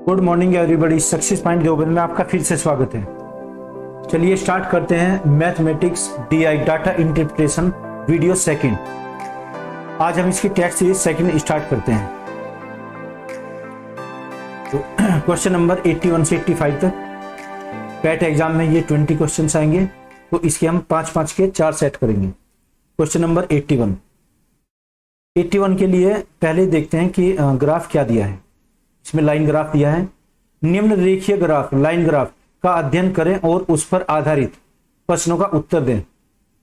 Good morning everybody, success point Deoband में आपका फिर से स्वागत है। चलिए स्टार्ट करते हैं mathematics DI data interpretation video second. आज हम इसकी टेस्ट सीरीज सेकंड स्टार्ट करते हैं। तो क्वेश्चन नंबर 81 से 85 तक पैट एग्जाम में ये 20 क्वेश्चन आएंगे, तो इसके हम 5-5 के 4 सेट करेंगे। क्वेश्चन नंबर 81 के लिए पहले देखते हैं कि ग्राफ क्या दिया है। इसमें लाइन ग्राफ दिया है। निम्न रेखीय ग्राफ लाइन ग्राफ का अध्ययन करें और उस पर आधारित प्रश्नों का उत्तर दें।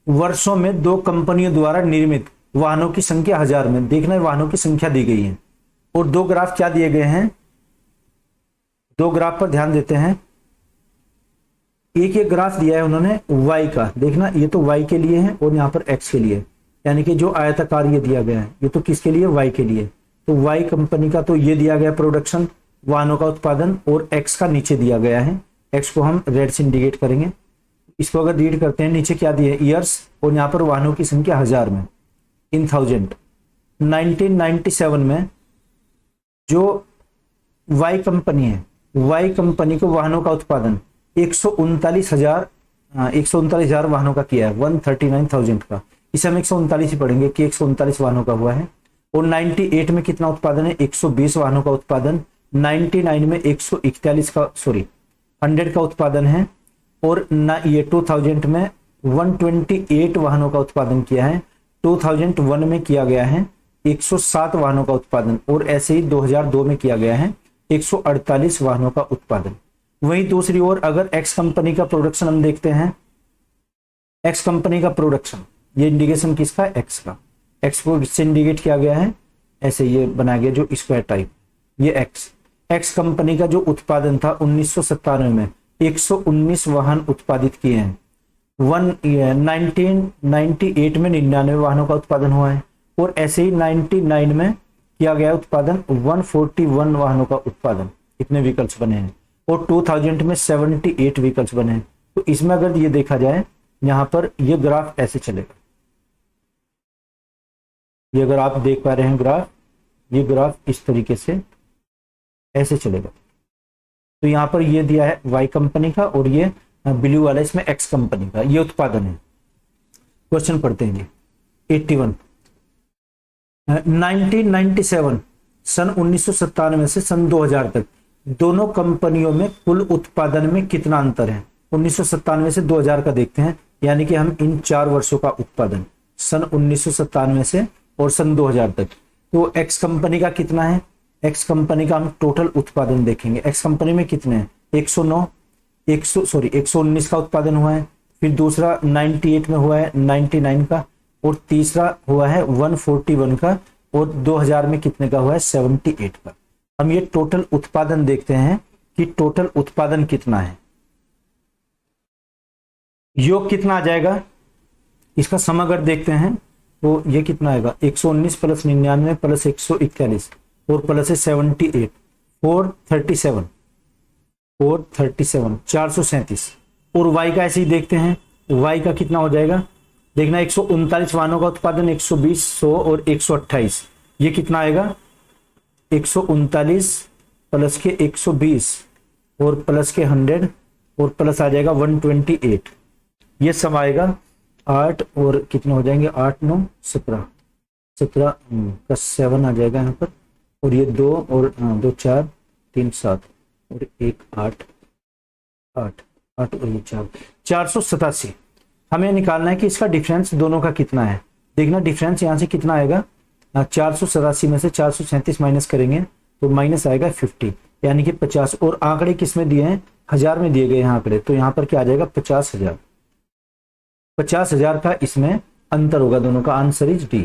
वर्षों में 2 कंपनियों द्वारा निर्मित वाहनों की संख्या 1000 में, देखना है वाहनों की संख्या दी गई है और 2 ग्राफ क्या दिए गए हैं। 2 ग्राफ पर ध्यान देते हैं। एक ग्राफ दिया है उन्होंने y का, देखना ये तो y के लिए है और यहाँ पर x के लिए, यानी कि जो आयताकार ये दिया गया है ये तो किसके लिए, y के लिए। तो Y कंपनी का तो ये दिया गया प्रोडक्शन, वाहनों का उत्पादन, और X का नीचे दिया गया है। X को हम रेड से इंडिकेट करेंगे। इसको अगर रीड करते हैं, नीचे क्या दिया है, ईयर्स, और यहाँ पर वाहनों की संख्या 1000 में, इन 1000। 1997 में जो Y कंपनी है, Y कंपनी को वाहनों का उत्पादन 139,000 वाहनों का किया है, 139,000 का। इसे हम 139 ही पढ़ेंगे कि 139 वाहनों का हुआ है। और 98 में कितना उत्पादन है, 120 वाहनों का उत्पादन। 99 में 141 का 100 का उत्पादन है। और ये 2000 में 128 वाहनों का उत्पादन किया है। 2001 में किया गया है 107 वाहनों का उत्पादन, और ऐसे ही 2002 में किया गया है 148 वाहनों का उत्पादन। वहीं दूसरी ओर अगर एक्स कंपनी का प्रोडक्शन हम देखते हैं, एक्स कंपनी का प्रोडक्शन, ये इंडिकेशन किसका, एक्स का, एक्स को इससे इंडिकेट किया गया है, ऐसे ये बनाया गया जो स्क्वायर टाइप, ये एक्स कंपनी का जो उत्पादन था 1997 में 119 वाहन उत्पादित किए हैं। 1998 में 99 वाहनों का उत्पादन हुआ है, और ऐसे ही 99 में किया गया उत्पादन 141 वाहनों का उत्पादन, इतने व्हीकल्स बने हैं। और 2000 में 78 व्हीकल्स बने हैं। तो इसमें अगर ये देखा जाए, यहां पर ये ग्राफ ऐसे चलेगा, ये अगर आप देख पा रहे हैं ग्राफ, ये ग्राफ इस तरीके से ऐसे चलेगा। तो यहां पर ये दिया है Y कंपनी का, और ये ब्लू वाला इसमें X कंपनी का, ये उत्पादन है। क्वेश्चन पढ़ते हैं 81। 1997 सन 1997 से सन 2000 तक दोनों कंपनियों में कुल उत्पादन में कितना अंतर है। 1997 से 2000 का देखते हैं, यानी कि हम इन 4 वर्षों का उत्पादन सन 1997 से और सन 2000 तक। तो एक्स कंपनी का कितना है, एक्स कंपनी का हम टोटल उत्पादन देखेंगे। एक्स कंपनी में कितने हैं, 119 का उत्पादन हुआ है। फिर दूसरा 98 में हुआ है 99 का, और तीसरा हुआ है 141 का, और 2000 में कितने का हुआ है, 78 का। हम ये टोटल उत्पादन देखते हैं कि टोटल उत्पादन कितना है, योग कितना आ जाएगा। इसका सम अगर देखते हैं तो ये कितना आएगा, 119 प्लस 99 प्लस 141 और प्लस है 78, 437 437। और y का ऐसे ही देखते हैं, y का कितना हो जाएगा, देखना 139 वाहनों का उत्पादन, 120, 100 और 128, ये कितना आएगा, 139 प्लस के 120 और प्लस के 100 और प्लस आ जाएगा 128, ये सब आएगा 8 और कितने हो जाएंगे, 8 9 17 का 7 आ जाएगा यहाँ पर, और ये 2 और 2 4 3 7 और 1 8 और ये 487। हमें निकालना है कि इसका डिफरेंस दोनों का कितना है। देखना डिफरेंस यहाँ से कितना आएगा, 487 में से 437 माइनस करेंगे तो माइनस आएगा 50, यानी कि 50। और आंकड़े किस में दिए हैं, 1000 में दिए गए हैं आंकड़े, तो यहाँ पर क्या आ जाएगा, 50,000 का इसमें अंतर होगा दोनों का। Answer is D.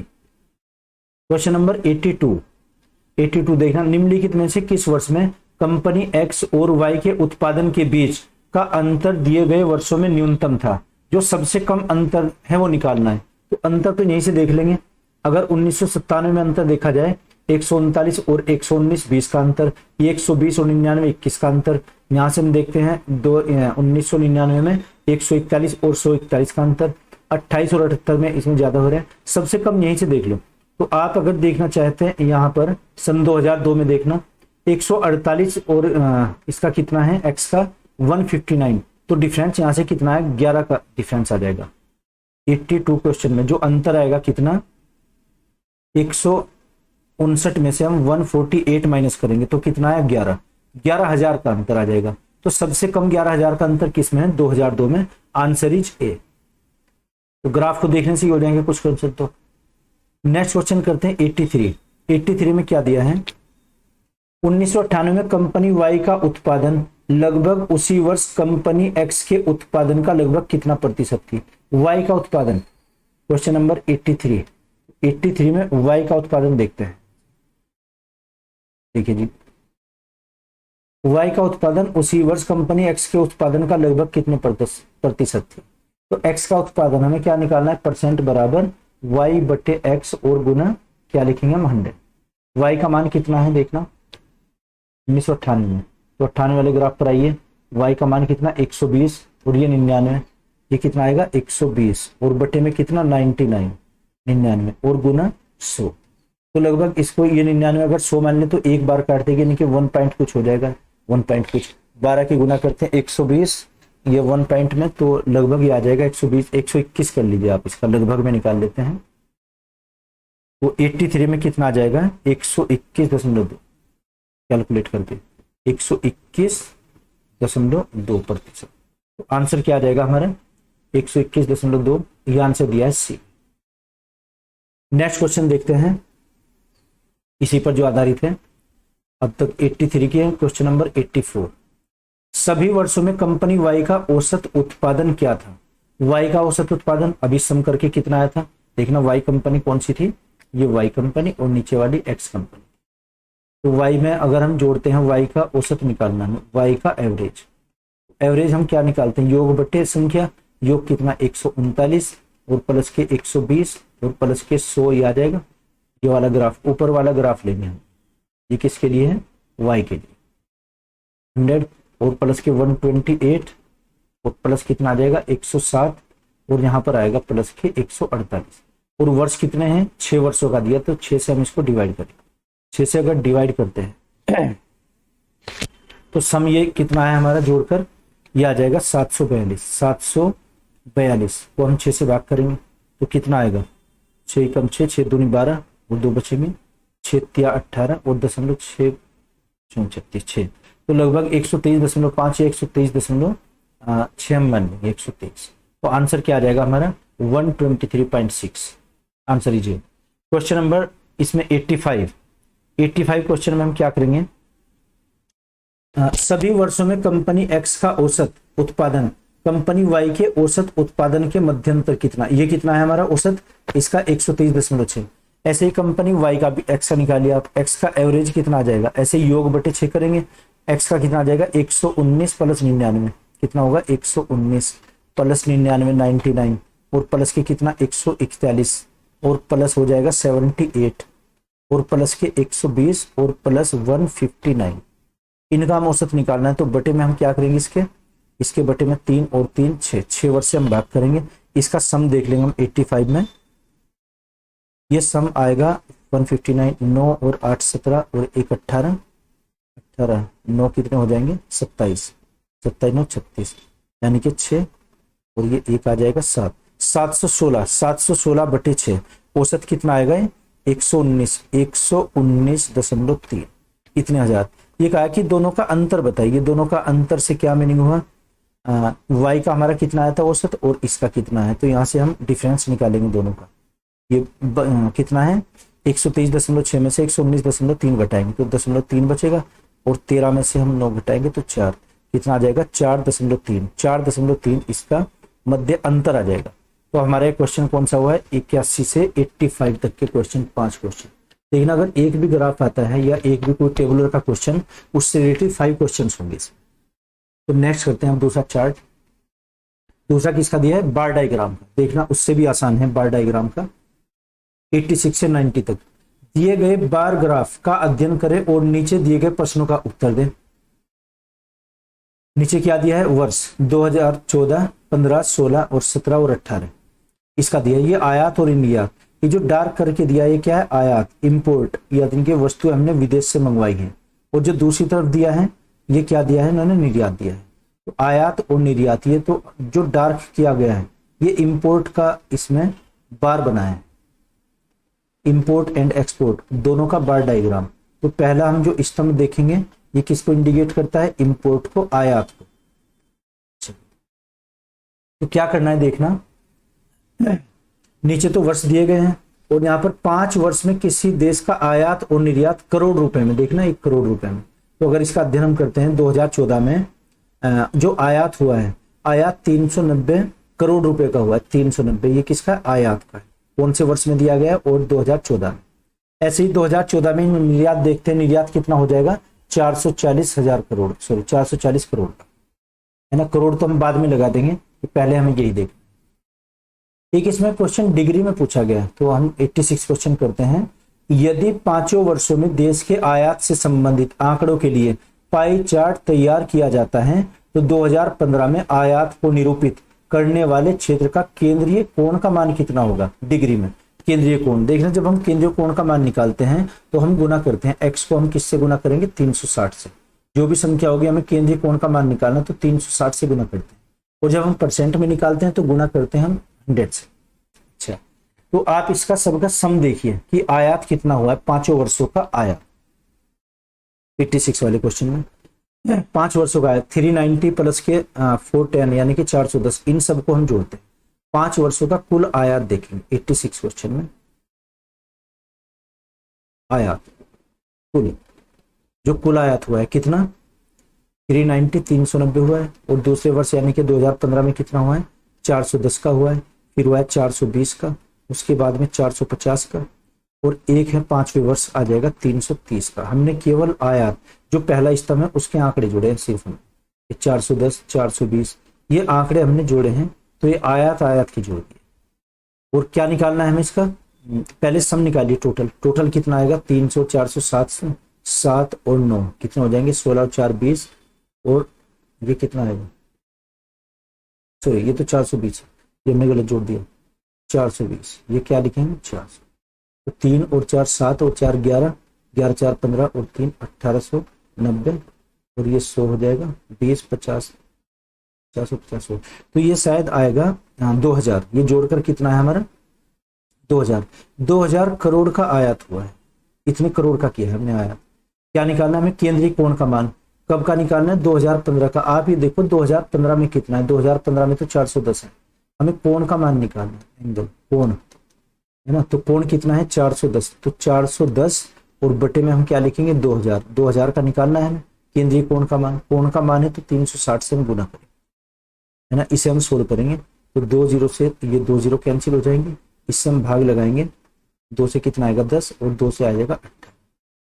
Question number 82 देखना, निम्नलिखित में से किस वर्ष में कंपनी X और Y के उत्पादन के बीच का अंतर दिए गए वर्षों में न्यूनतम था। जो सबसे कम अंतर है वो निकालना है। तो अंतर तो यहीं से देख लेंगे। अगर 1997 में अंतर देखा जाए, 139 और 119 20 का अंतर, ये 120 और 99 21 का अंतर। यहाँ से हम देखते हैं 1999 में 141 और 141 का अंतर, 28 और 78 में इसमें ज्यादा हो रहा है। सबसे कम यहीं से देख लो। तो आप अगर देखना चाहते हैं यहाँ पर सन 2002 में देखना, 148 और इसका कितना है x का 159, तो डिफरेंस यहां से कितना है 11 का डिफरेंस आ जाएगा। 82 क्वेश्चन में जो अंतर आएगा कितना, 159 में से हम 148 माइनस करेंगे तो कितना है 11,000 का अंतर आ जाएगा। तो सबसे कम 11,000 का अंतर किसमें है, 2002 में। Answer is a. तो ग्राफ को देखने से ही हो जाएंगे कुछ क्वेश्चन। तो नेक्स्ट क्वेश्चन करते हैं 83 में क्या दिया है, 1998 में कंपनी वाई का उत्पादन लगभग उसी वर्ष कंपनी एक्स के उत्पादन का लगभग कितना प्रतिशत थी। वाई का उत्पादन, क्वेश्चन नंबर 83 में वाई का उत्पादन देखते हैं। देखिए जी, वाई का उत्पादन उसी वर्ष कंपनी एक्स के उत्पादन का लगभग कितने प्रतिशत थी। तो एक्स का उत्पादन हमें क्या निकालना है, परसेंट बराबर वाई बटे एक्स और गुना क्या लिखेंगे हम 100। वाई का मान कितना है देखना 1998 में, तो 98 वाले ग्राफ पर आइए। वाई का मान कितना 120 और ये 99, ये कितना आएगा 120 और बटे में कितना 99 और गुना 100। तो लगभग इसको ये 99 अगर 100 मान ले तो एक बार काट देंगे, यानी कि 1 पॉइंट कुछ हो जाएगा, 1 पॉइंट कुछ। 12 की गुना करते हैं 120, ये 1 पॉइंट में, तो लगभग ये आ जाएगा 120, 121 कर लीजिए आप, इसका लगभग में निकाल लेते हैं। तो 83 में कितना आ जाएगा 121.2 कैलकुलेट करके 121.2%। तो आंसर क्या आ जाएगा हमारा 121.2, ये आंसर दिया है सी। नेक्स्ट क्वेश्चन देखते हैं, इसी पर जो आधारित है। अब तक 83 की है, क्वेश्चन नंबर 84। सभी वर्षों में कंपनी वाई का औसत उत्पादन क्या था। वाई का औसत उत्पादन अभी सम करके कितना आया था, देखना वाई कंपनी कौन सी थी, ये वाई कंपनी और नीचे वाली एक्स कंपनी। तो वाई में अगर हम जोड़ते हैं वाई का औसत निकालना है, वाई का एवरेज हम क्या निकालते हैं, योग बटे संख्या। योग कितना 139 और प्लस के 120 और प्लस के 100, ये आ जाएगा। ये वाला ग्राफ, ऊपर वाला ग्राफ लेंगे हम, ये किसके लिए है, वाई के लिए। 100 और प्लस के 128 और प्लस कितना आ जाएगा 160 और यहाँ पर आएगा प्लस के 148। और वर्ष कितने हैं, 6 वर्षों का दिया, तो 6 से हम इसको डिवाइड करेंगे। 6 से अगर डिवाइड करते हैं तो सम ये कितना है हमारा जोड़कर, ये आ जाएगा 742 को हम 6 से भाग करेंगे तो कितना आएगा 6 कम 6, 6 दूनी 12 और 2 बचेंगे, 6 तिया 18 और 0.6 36, तो लगभग 123.5 या 123.6 हम मान लेंगे 123। तो आंसर क्या आ जाएगा हमारा 123.6। आंसर इज क्वेश्चन नंबर इसमें 85 क्वेश्चन में हम क्या करेंगे, सभी वर्षों में कंपनी एक्स का औसत उत्पादन कंपनी वाई के औसत उत्पादन के मध्यंतर कितना, ये कितना है हमारा औसत, इसका 123.6। ऐसे ही कंपनी वाई का भी एक्स का निकालिए आप, एक्स का एवरेज कितना आ जाएगा, ऐसे ही योग बटे 6 करेंगे, एक्स का कितना आ जाएगा 119 प्लस 99, कितना होगा 119 प्लस 99 99 और प्लस के कितना 141 और प्लस हो जाएगा 78 और प्लस के 120 और प्लस 159। इनका हम औसत निकालना है, तो बटे में हम क्या करेंगे, इसके बटे में 3 और 3 6 वर्ष से हम भाग करेंगे। इसका सम देख लेंगे हम 85 में, ये सम आएगा 159, 9 और 8 17 और 1 18 9 कितने हो जाएंगे 27 9 36, यानी कि 6 और ये 1 आ जाएगा 716 बटे 6, औसत कितना आएगा 119.3 इतने हजार। ये कहा कि दोनों का अंतर बताइए, दोनों का अंतर से क्या मीनिंग हुआ, वाई का हमारा कितना आया था औसत और इसका कितना है, तो यहाँ से हम डिफरेंस निकालेंगे दोनों का। ये कितना है 123.6 में से 119.3 घटाएंगे तो 0.3 बचेगा और 13 में से हम 9 घटाएंगे तो 4, कितना आ जाएगा 4.3 इसका मध्य अंतर आ जाएगा। तो हमारा क्वेश्चन कौन सा हुआ है 81 से 85 तक के क्वेश्चन 5 क्वेश्चन। लेकिन अगर एक भी ग्राफ आता है या एक भी कोई टेबुलर का क्वेश्चन, उससे रिलेटेड 5 क्वेश्चन होंगे। तो नेक्स्ट करते हैं हम दूसरा चार्ट। दूसरा किसका दिया है, बार डायग्राम का, देखना उससे भी आसान है बार डायग्राम का। 86 से 90 तक दिए गए बार ग्राफ का अध्ययन करें और नीचे दिए गए प्रश्नों का उत्तर दें। नीचे क्या दिया है, वर्ष 2014, 15, 16 और 17 और 18 इसका दिया। ये आयात और निर्यात, ये जो डार्क करके दिया ये क्या है, आयात इम्पोर्ट, या इनके वस्तु हमने विदेश से मंगवाई है, और जो दूसरी तरफ दिया है ये क्या दिया है, इन्होंने निर्यात दिया है। तो आयात और निर्यात, ये तो जो डार्क किया गया है ये इंपोर्ट का इसमें बार बना है, इंपोर्ट एंड एक्सपोर्ट दोनों का बार डायग्राम। तो पहला हम जो स्तंभ देखेंगे ये किसको इंडिकेट करता है, इंपोर्ट को, आयात को। तो क्या करना है देखना, नीचे तो वर्ष दिए गए हैं और यहाँ पर 5 वर्ष में किसी देश का आयात और निर्यात करोड़ रुपए में, देखना 1 करोड़ रुपए में। तो अगर इसका अध्ययन हम करते हैं 2014 में जो आयात हुआ है, आयात 390 करोड़ रुपए का हुआ है, 390, ये किसका, आयात का है। कौन से वर्ष में दिया गया है, और 2014 में। ऐसे ही 2014 में निर्यात देखते हैं, निर्यात कितना हो जाएगा, 440,000 करोड़, सॉरी 440 करोड़ का है ना। करोड़ तो हम बाद में लगा देंगे, पहले हमें यही देख। एक इसमें क्वेश्चन डिग्री में पूछा गया, तो हम 86 क्वेश्चन करते हैं। यदि 5 वर्षों में देश के आयात से संबंधित आंकड़ों के लिए पाई चार्ट तैयार किया जाता है तो 2015 में आयात को निरूपित करने वाले क्षेत्र का केंद्रीय कोण का मान कितना होगा, डिग्री में। केंद्रीय कोण देखना, जब हम केंद्रीय कोण का मान निकालते हैं तो हम गुना करते हैं, x को हम किससे गुना करेंगे, 360 से। जो भी संख्या होगी हमें केंद्रीय कोण का मान निकालना तो 360 से गुना करते हैं, और जब हम परसेंट में निकालते हैं तो गुना करते हैं हम 100 से। अच्छा, तो आप इसका सबका सम देखिए कि आयात कितना हुआ है, 5 वर्षों का आयात। 86 वाले क्वेश्चन में 5 वर्षों का आयात 390 प्लस के 410 यानी कि 410, इन सबको हम जोड़ते हैं, 5 वर्षों का कुल आयात देखेंगे। 86 क्वेश्चन में आयात कुल, जो कुल आयात हुआ है कितना, 390, 390 हुआ है, और दूसरे वर्ष यानी कि 2015 में कितना हुआ है, 410 का हुआ है, फिर हुआ है 420 का, उसके बाद में 450 का, और एक है 5वें वर्ष आ जाएगा 330 का। हमने केवल आयात जो पहला स्तंभ है उसके आंकड़े जोड़े हैं, सिर्फ हम 410, 420 ये आंकड़े हमने जोड़े हैं, तो ये आयात की जोड़ दिए। और क्या निकालना है हमें इसका, पहले सम निकालिए, टोटल कितना आएगा, 300, 400, 7 और 9 कितने हो जाएंगे, 16 और 4 20, और ये कितना आएगा, सॉरी ये तो 420 है, ये मैंने गलत जोड़ दिया, 420, ये क्या लिखेंगे 400, तो 3 और 4 7 और 4 11, 11 4 15 और 3 1890, और ये 100 हो जाएगा, 20 50 450 हो, तो ये शायद आएगा 2000, ये जोड़कर कितना है हमारा 2000 करोड़ का आयात हुआ है। इतने करोड़ का किया है हमने आयात। क्या निकालना है हमें, केंद्रीय कोण का मान कब का निकालना है, 2015 का। आप ये देखो 2015 में कितना है, 2015 में तो 410 है, हमें कोण का मान निकालना है, एंगल कोण है ना। तो कोण कितना है 410, तो 410 और बटे में हम क्या लिखेंगे 2000 का निकालना है हमें केंद्रीय कोण का मान। कोण का मान है तो 360 से हम गुना करेंगे, है ना। इसे हम सोल्व करेंगे तो 2 0 से ये 2 0 कैंसिल हो जाएंगे, इससे हम भाग लगाएंगे, 2 से कितना आएगा 10 और 2 से आ जाएगा 18,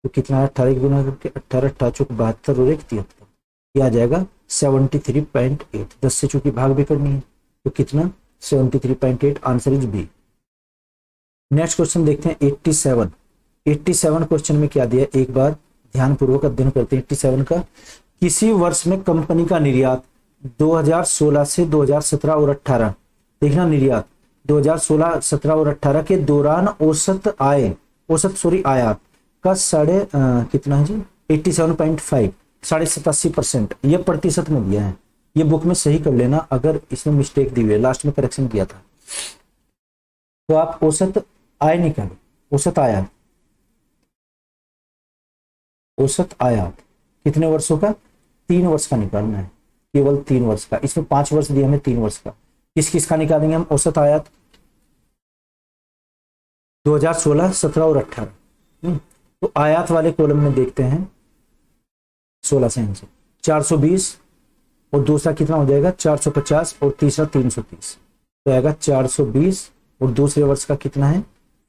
तो कितना है 18 की गुना करके 18 18 चौक 72 और 1 73, ये आ जाएगा 73.8। 10 से चूंकि भाग भी करनी है तो कितना 73.8, answer is B. Next question देखते हैं 87 क्वेश्चन में क्या दिया, एक बार ध्यान पूर्वक अध्ययन करते हैं 87 का। किसी वर्ष में कंपनी का निर्यात 2016 से 2017 और 18, देखना निर्यात 2016 17 और 18 के दौरान औसत आयात का कितना है जी 87.5, 87%, ये प्रतिशत में दिया है। ये बुक में सही कर लेना अगर इसमें मिस्टेक दी हुई है, लास्ट में करेक्शन किया था। तो आप औसत आय निकालो, औसत आयात कितने वर्षों का, 3 वर्ष का निकालना है, केवल 3 वर्ष का। इसमें 5 वर्ष दिया हमें 3 वर्ष का। किस का निकालेंगे हम औसत आयात 2016 17 और 18। तो आयात वाले कॉलम में देखते हैं 16 से आंसर 420, और दूसरा कितना हो जाएगा 450, और तीसरा 330, तो आएगा 420, और दूसरे वर्ष का कितना है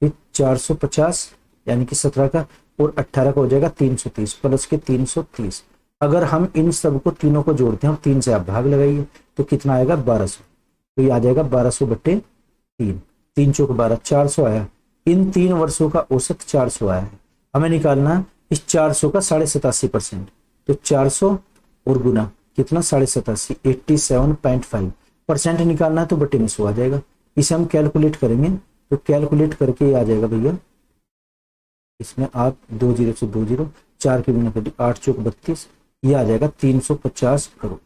फिर 450 यानी कि 17 का, और 18 का हो जाएगा 330 प्लस के 330। अगर हम इन सब को तीनों को जोड़ते हैं, 3 से आप भाग लगाइए तो कितना आएगा 1200, तो ये आ जाएगा 1200 बटे 3, 3 चौक 12, 400 आया। इन 3 वर्षों का औसत 400 आया है, हमें निकालना इस 400 का 87.5%, तो 400 और गुना कितना 87, 87.5% निकालना है, तो बटे में 100 आ जाएगा। इसे हम कैलकुलेट करेंगे तो कैलकुलेट करके ये आ जाएगा भैया, इसमें आप 2 0 से 2 0, 4 की गुना करी 8 चौक 32, ये आ जाएगा 350 करोड़।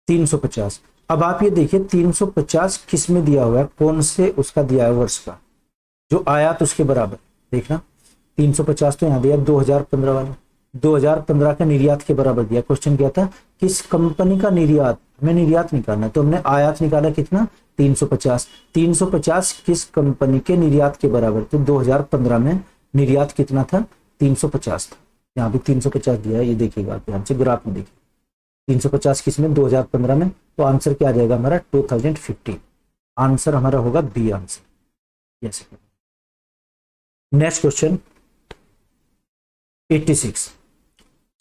350। अब आप ये देखिए 350 किस में दिया हुआ है, कौन से उसका दिया है वर्ष का, जो आयात उसके बराबर। देखना 350 तो यहाँ दिया 2015 वाला, 2015 का निर्यात के बराबर दिया। क्वेश्चन क्या था, किस कंपनी का निर्यात, हमें निर्यात निकालना है तो हमने आयात निकाला कितना 350। 350 किस कंपनी के निर्यात के बराबर, तो 2015 में निर्यात कितना था 350 था। यहाँ भी 350 दिया है, ये देखिएगा आप ध्यान से ग्राफ में देखिए 350 किस में 2015 में, तो आंसर क्या आ जाएगा हमारा 2015। आंसर हमारा होगा B answer. Yes. Next question 86।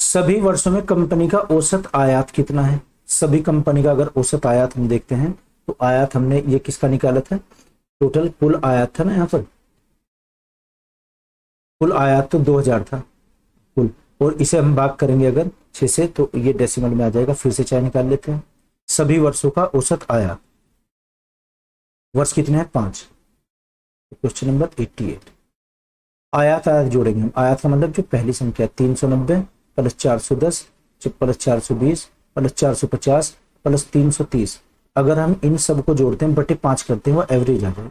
सभी वर्षों में कंपनी का औसत आयात कितना है। सभी कंपनी का अगर औसत आयात हम देखते हैं तो आयात हमने ये किसका निकाला था, टोटल कुल आयात था ना, यहाँ पर कुल आयात तो 2000 था कुल, और इसे हम भाग करेंगे अगर 6 से तो ये डेसिमल में आ जाएगा। फिर से चाहे निकाल लेते हैं। सभी वर्षों का औसत आयात, वर्ष कितने हैं 5। Question number 88। आयात जोड़ेंगे हम। आयात का मतलब जो पहली संख्या 390 प्लस 410 प्लस 420 प्लस 450 प्लस 330, अगर हम इन सब को जोड़ते हैं बटे 5 करते हैं वो एवरेज आ जाएगा।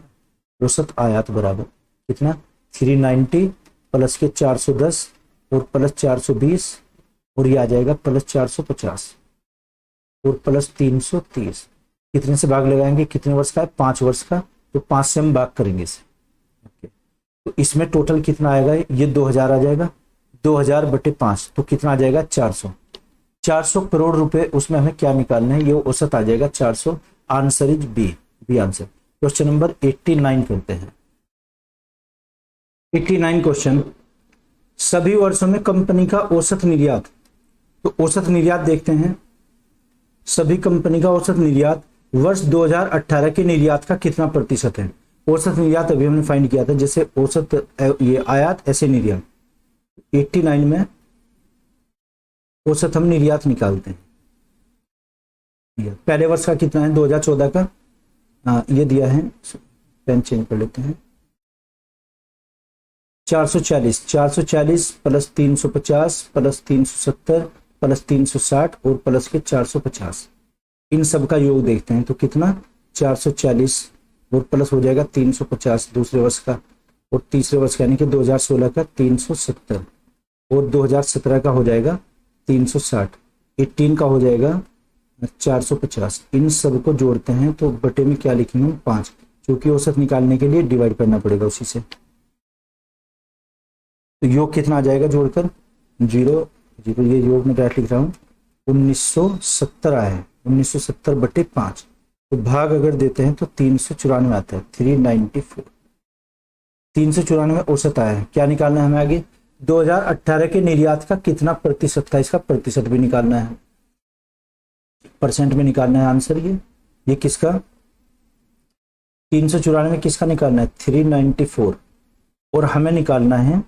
औसत आयात बराबर कितना 390 प्लस के 410 और प्लस 420 और ये आ जाएगा प्लस 450 और प्लस 330। कितने से भाग लगाएंगे, कितने वर्ष का है 5 वर्ष का, तो 5 से हम भाग करेंगे इसे। तो इसमें टोटल कितना आएगा, ये 2000 आ जाएगा, 2000 बटे 5 तो कितना आ जाएगा 400। 400 करोड़ रुपए, उसमें हमें क्या निकालना है, ये औसत आ जाएगा 400। Answer is B, B answer. Question number 89 करते हैं। 89 क्वेश्चन, सभी वर्षों में कंपनी का औसत निर्यात, तो औसत निर्यात देखते हैं। सभी कंपनी का औसत निर्यात वर्ष 2018 के निर्यात का कितना प्रतिशत है। औसत निर्यात अभी हमने फाइंड किया था, जैसे औसत ये आयात ऐसे निर्यात। 89 में औसत हम निर्यात निकालते हैं। पहले वर्ष का कितना है 2014 का, ये दिया है, पेन चेंज कर लेते हैं। 440 प्लस 350 प्लस 370 प्लस 360 और प्लस के 450, इन सब का योग देखते हैं तो कितना 440 और प्लस हो जाएगा 350 दूसरे वर्ष का, और तीसरे वर्ष का यानी कि 2016 का 370 और 2017 का हो जाएगा 360, 18 का हो जाएगा 450। इन सब को जोड़ते हैं तो बटे में क्या लिखेंगे 5, क्योंकि औसत निकालने के लिए डिवाइड करना पड़ेगा उसी से। तो योग कितना आ जाएगा जोड़कर 0 0, ये योग में डायरेक्ट लिख रहा हूँ 1970 आया है, 1970 बटे 5, तो भाग अगर देते हैं तो 394 आता है, 394। 394 औसत आया है। क्या निकालना है हमें आगे, 2018 के निर्यात का कितना प्रतिशत था, इसका प्रतिशत भी निकालना है, परसेंट में निकालना है आंसर। ये किसका 394 किसका निकालना है 394, और हमें निकालना है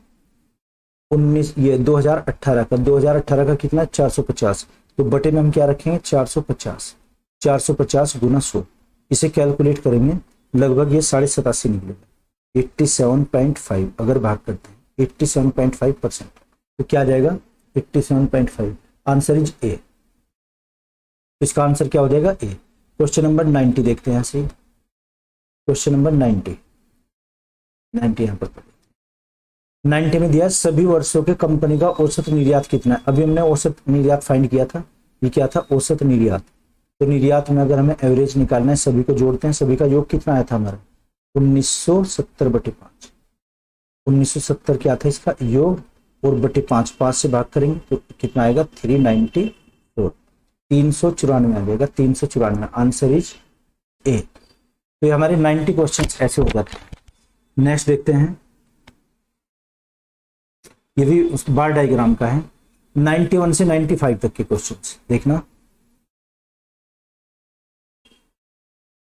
19 ये 2018 का। 2018 का कितना 450, तो बटे में हम क्या रखेंगे 450, 450 गुना 100, इसे कैलकुलेट करेंगे लगभग ये 87.5 निकलेगा, 87.5 अगर भाग करते हैं 87.5%, तो क्या आ जाएगा 87.5। आंसर इज ए, इसका आंसर क्या हो जाएगा ए। क्वेश्चन नंबर 90 देखते हैं यहाँ से। क्वेश्चन नंबर 90 यहाँ पर 90 में दिया सभी वर्षों के कंपनी का औसत निर्यात कितना है। अभी हमने औसत निर्यात फाइंड किया था, ये क्या था औसत निर्यात। तो निर्यात में अगर हमें एवरेज निकालना है, सभी को जोड़ते हैं, सभी का योग कितना आया था हमारा 1970 बटे 5। 1970 क्या था इसका योग, और बटे 5, 5 से भाग करेंगे तो कितना आएगा 394, 394 आ जाएगा, 394। Answer is a. तो ये हमारे 90 क्वेश्चंस ऐसे हो जाते हैं। नेक्स्ट देखते हैं, ये भी उस बार डायग्राम का है। 91 से 95 तक के क्वेश्चंस देखना।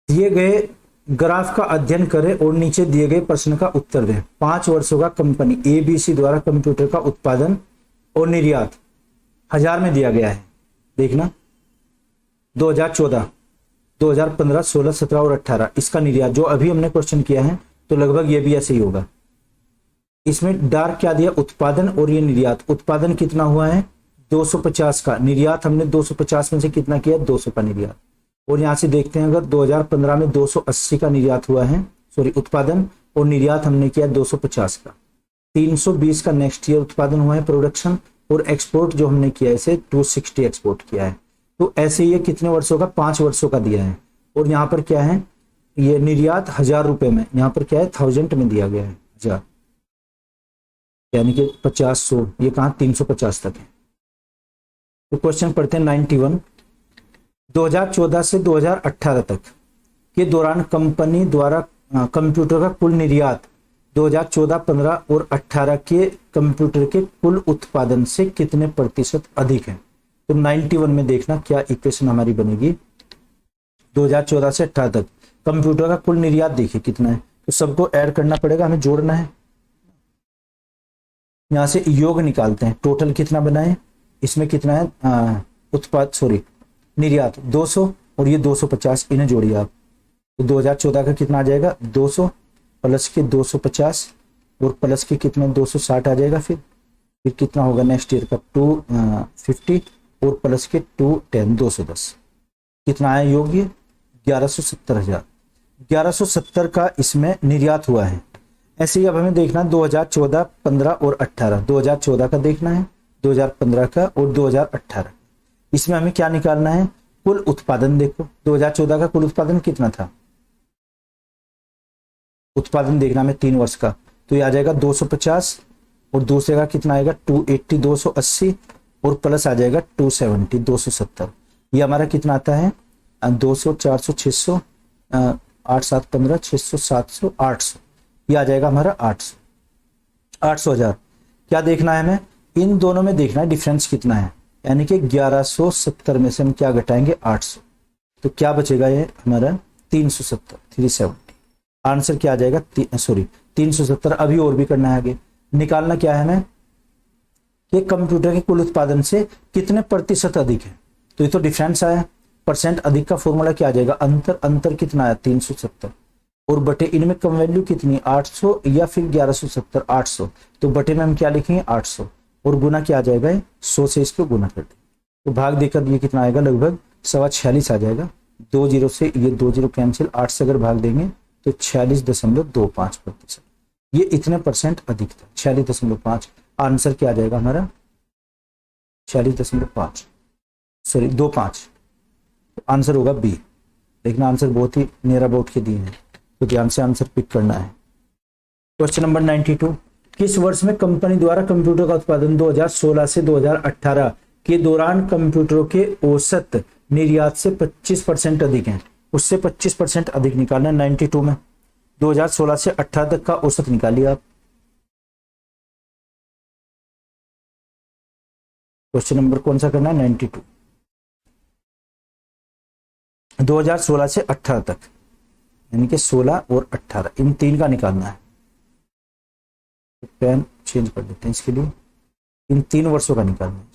दिए गए ग्राफ का अध्ययन करें और नीचे दिए गए प्रश्न का उत्तर दें। 5 वर्षों का कंपनी ABC द्वारा कंप्यूटर का उत्पादन और निर्यात 1000 में दिया गया है। देखना 2014, 2015, 16, 17 और 18 इसका निर्यात जो अभी हमने क्वेश्चन किया है, तो लगभग ये भी ऐसे ही होगा। इसमें डार्क क्या दिया, उत्पादन और ये निर्यात। उत्पादन कितना हुआ है 250 का, निर्यात हमने 250 में से कितना किया 200 का निर्यात। और यहां से देखते हैं अगर 2015 में 280 का निर्यात हुआ है, सॉरी उत्पादन, और निर्यात हमने किया 250 का। 320 का नेक्स्ट ईयर उत्पादन हुआ है प्रोडक्शन, और एक्सपोर्ट जो हमने किया है इसे 260 एक्सपोर्ट किया है। तो ऐसे ये कितने वर्षों का, 5 वर्षों का दिया है। और यहाँ पर क्या है, ये निर्यात 1000 रुपए में, यहाँ पर क्या है 1000 में दिया गया है 1000, यानी कि 50 100, ये कहाँ 350 तक है। तो क्वेश्चन पढ़ते हैं 91। 2014 से 2018 तक के दौरान कंपनी द्वारा कंप्यूटर का कुल निर्यात 2014, 15 और 18 के कंप्यूटर के कुल उत्पादन से कितने प्रतिशत अधिक है। तो 91 में देखना क्या इक्वेशन हमारी बनेगी। 2014 से 18 तक कंप्यूटर का कुल निर्यात देखिए कितना है, तो सबको ऐड करना पड़ेगा, हमें जोड़ना है। यहां से योग निकालते हैं, टोटल कितना बनाए, इसमें कितना है निर्यात 200 और ये 250, इन्हें जोड़िए आप। तो 2014 का कितना आ जाएगा 200 प्लस के 250 और प्लस के कितना 260 आ जाएगा। फिर कितना होगा नेक्स्ट ईयर का 250 और प्लस के 210 210, कितना आया योग्य 1170,000। 1170 का इसमें निर्यात हुआ है। ऐसे ही अब हमें देखना 2014, 15 और 18। 2014 का देखना है, 2015 का और 2018। इसमें हमें क्या निकालना है, कुल उत्पादन। देखो 2014 का कुल उत्पादन कितना था, उत्पादन देखना हमें 3 वर्ष का, तो ये आ जाएगा 250 और दूसरे का कितना आएगा 280 280 और प्लस आ जाएगा 270 270। ये हमारा कितना आता है 200 400 600 8 7 15 600 700 800, ये आ जाएगा हमारा 800,000। क्या देखना है हमें, इन दोनों में देखना है डिफरेंस कितना है, यानी कि 1170 में से हम क्या घटाएंगे 800, तो क्या बचेगा ये हमारा 370 370। आंसर क्या आ जाएगा 370। अभी और भी करना है आगे, निकालना क्या है हमें कि कंप्यूटर के कुल उत्पादन से कितने प्रतिशत अधिक है। तो ये तो डिफरेंस आया, परसेंट अधिक का फॉर्मूला क्या आ जाएगा, अंतर कितना आया 370 और बटे इनमें कम वैल्यू कितनी 800 या फिर 1170 800, तो बटे में हम क्या लिखेंगे 800 और गुना क्या आ जाएगा 100 से इसको गुना कर दें, तो भाग देकर ये कितना आएगा लगभग 46.25 आ जाएगा। 2 जीरो से ये 2 जीरो कैंसिल, 8 से अगर भाग देंगे तो 46.25%, ये इतने परसेंट अधिक था 46.5। आंसर क्या आ जाएगा हमारा 46.5 सॉरी 25, आंसर होगा बी। लेकिन आंसर बहुत ही नियर अबाउट के दिए हैं, तो ध्यान से आंसर पिक करना है। Question number 92। किस वर्ष में कंपनी द्वारा कंप्यूटर का उत्पादन 2016 से 2018 के दौरान कंप्यूटरों के औसत निर्यात से 25% अधिक है, उससे 25% अधिक निकालना है 92 में। 2016 से 18 तक का औसत निकालिए आप। क्वेश्चन नंबर कौन सा करना है 92। 2016 से 18 तक यानी कि 16 और 18 इन तीन का निकालना है। पेन चेंज कर देते हैं इसके लिए, इन 3 वर्षों का निकालना है।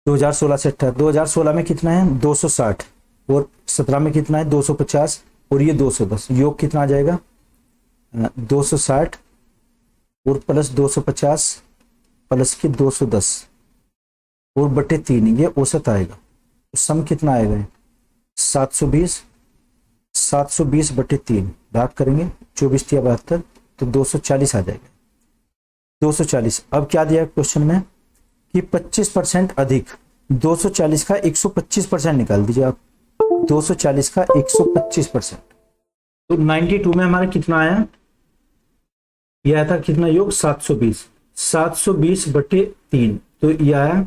2016 से 18, 2016 में कितना है 260 और 17 में कितना है 250 और ये 210, योग कितना आ जाएगा 260 और प्लस 250 प्लस के 210 और बटे 3, ये औसत आएगा। तो सम कितना आएगा 720 बटे 3 भाग करेंगे 24 या 72, तो 240 आ जाएगा 240। अब क्या दिया क्वेश्चन में कि 25% अधिक, 240 का 125% निकाल दीजिए आप, 240 का 125%। तो 92 में हमारा कितना आया, यह आया था कितना योग 720 बटे 3, तो यह आया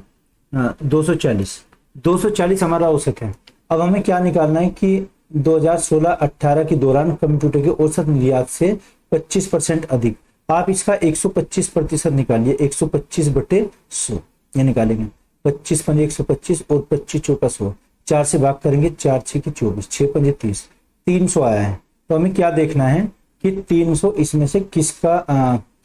240 हमारा औसत है। अब हमें क्या निकालना है कि 2016-18 के दौरान कंप्यूटर के औसत निर्यात से 25% अधिक। आप इसका 125% निकालिए, 125 बटे 100 ये निकालेंगे, 25 पंजे 125 और 25 चौका 100, 4 से भाग करेंगे 4 6 की 24, 6 पंजे 30, 300 आया है। तो हमें क्या देखना है कि 300 इसमें से किसका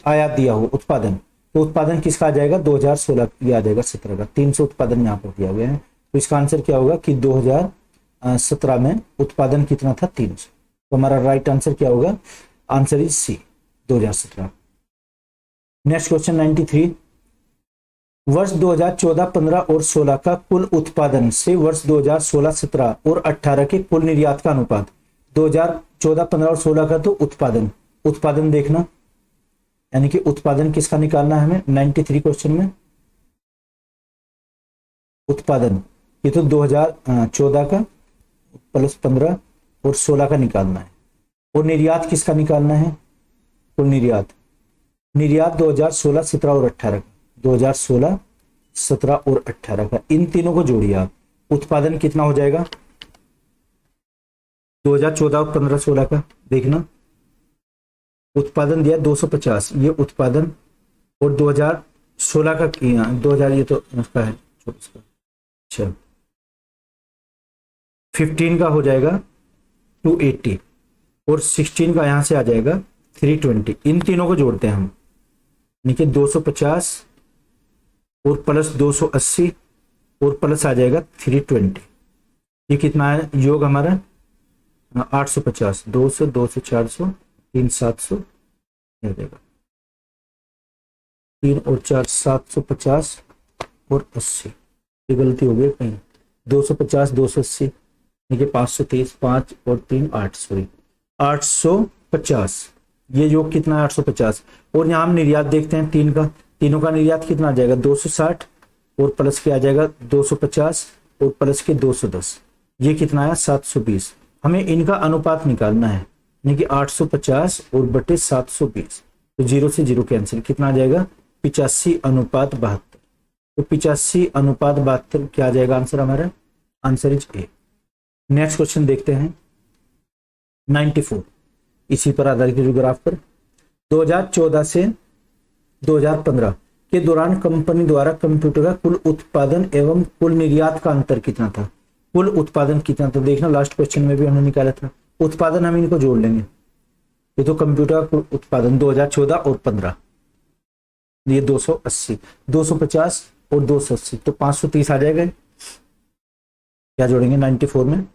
आयात दिया हो उत्पादन, तो उत्पादन किसका आ जाएगा 2016 ये आ जाएगा 17 का, 300 उत्पादन यहाँ पर दिया गया है। तो इसका आंसर क्या होगा कि 2017 में उत्पादन कितना था 300। तो हमारा राइट आंसर क्या होगा, answer is C. 2017। Next question 93, वर्ष 2014, 15 और 16 का कुल उत्पादन से वर्ष 2016, 17 और 18 के कुल निर्यात का अनुपात। 2014, 15 और 16 का तो उत्पादन देखना, यानी कि उत्पादन किसका निकालना है हमें 93 क्वेश्चन में। उत्पादन ये तो 2014 का प्लस 15 और 16 का निकालना है। और निर्यात किसका निकालना है, कुल निर्यात 2016, 17 और 18 का, 2016, 17 और 18 का, इन तीनों को जोड़िए आप। उत्पादन कितना हो जाएगा 2014 और 15, 16 का देखना। उत्पादन दिया 250, ये उत्पादन, और 2016 का 2000, ये तो उसका है, अच्छा 15 का हो जाएगा 280 और 16 का यहां से आ जाएगा 320। इन तीनों को जोड़ते हैं हम, यानी कि 250 और प्लस 280 और प्लस आ जाएगा 320। ये कितना है योग हमारा 850, 200, 200, 400, 3, 700 आ जाएगा, 3 और 4 750 और 80। ये गलती हो गई कहीं, 250, 280, देखिए 530, 5 और 3 800, 850। ये योग कितना है 850। और यहाँ हम निर्यात देखते हैं तीनों का निर्यात कितना आ जाएगा 260 और प्लस के आ जाएगा 250 और प्लस के 210, ये कितना है 720। हमें इनका अनुपात निकालना है, यानी कि 850 और बटे 720, तो 0 से 0 कैंसिल, कितना आ जाएगा 85:72। तो 85:72 क्या आ जाएगा आंसर हमारा, answer is a. Next question देखते हैं 94, इसी पर आधारित ग्राफ पर। 2014 से 2015 के दौरान कंपनी द्वारा कंप्यूटर का कुल उत्पादन एवं कुल निर्यात का अंतर कितना था। कुल उत्पादन कितना था देखना, लास्ट क्वेश्चन में भी हमने निकाला था। उत्पादन हम इनको जोड़ लेंगे, ये तो कंप्यूटर का कुल उत्पादन 2014 और 15, ये 280, 250 और 280, तो 530 आ जाएगा। क्या जोड़ेंगे 94 में,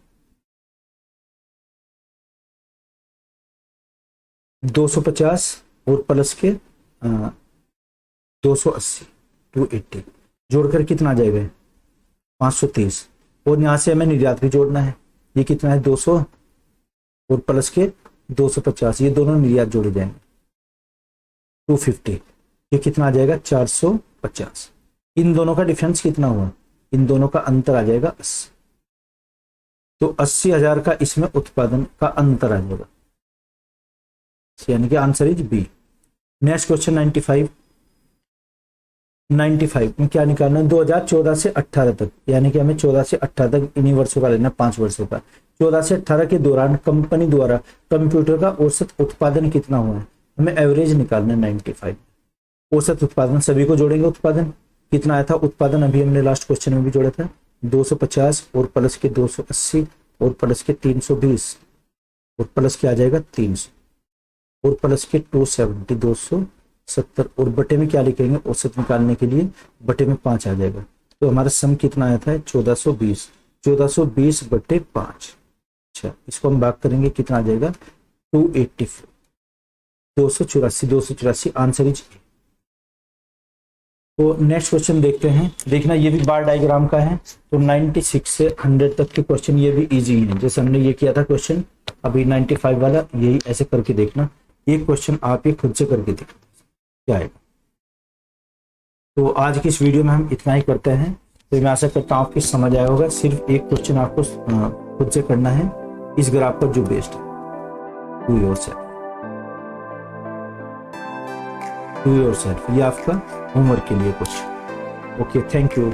250 और प्लस के 280, 280 जोड़कर कितना आ जाएगा 530। और यहां से हमें निर्यात भी जोड़ना है, ये कितना है 200 और प्लस के 250, ये दोनों निर्यात जोड़े जाएंगे 250, ये कितना आ जाएगा 450। इन दोनों का डिफरेंस कितना हुआ, इन दोनों का अंतर आ जाएगा 80, तो 80,000 का इसमें उत्पादन का अंतर आ जाएगा, यानी कि answer is B. Next question 95 में क्या निकालना है 2014 से 18 तक, यानी कि हमें 14 से 18 तक इन्हीं वर्षों का लेना, 5 वर्षों का। 14 से 18 के दौरान कंपनी द्वारा कंप्यूटर का औसत उत्पादन कितना हुआ है, हमें एवरेज निकालना है 95। औसत उत्पादन सभी को जोड़ेंगे, उत्पादन कितना आया था, उत्पादन अभी हमने लास्ट क्वेश्चन में भी जोड़ा था 250 और प्लस के 280 और प्लस के 320 और प्लस के आ जाएगा 300 और प्लस के 270, 270 और बटे में क्या लिखेंगे औसत निकालने के लिए, बटे में 5 आ जाएगा। तो हमारा सम कितना आया था 1420, 1420 बटे 5। अच्छा, इसको हम भाग करेंगे, कितना आ जाएगा 284, 284 आंसर इज। तो नेक्स्ट क्वेश्चन देखते हैं, देखना ये भी बार डायग्राम का है। तो 96 से 100 तक के क्वेश्चन ये भी इजी है, जैसे हमने ये किया था क्वेश्चन अभी 95 वाला, यही ऐसे करके देखना। ये क्वेश्चन आप ये खुद से करके देखना क्या आएगा। तो आज की इस वीडियो में हम इतना ही करते हैं। तो मैं आशा करता हूँ आपको समझ आया होगा। सिर्फ एक क्वेश्चन आपको खुद से करना है इस ग्राफ पर जो बेस्ड है, डू योरसेल्फ, ये आपका होमवर्क के लिए कुछ। Okay, thank you.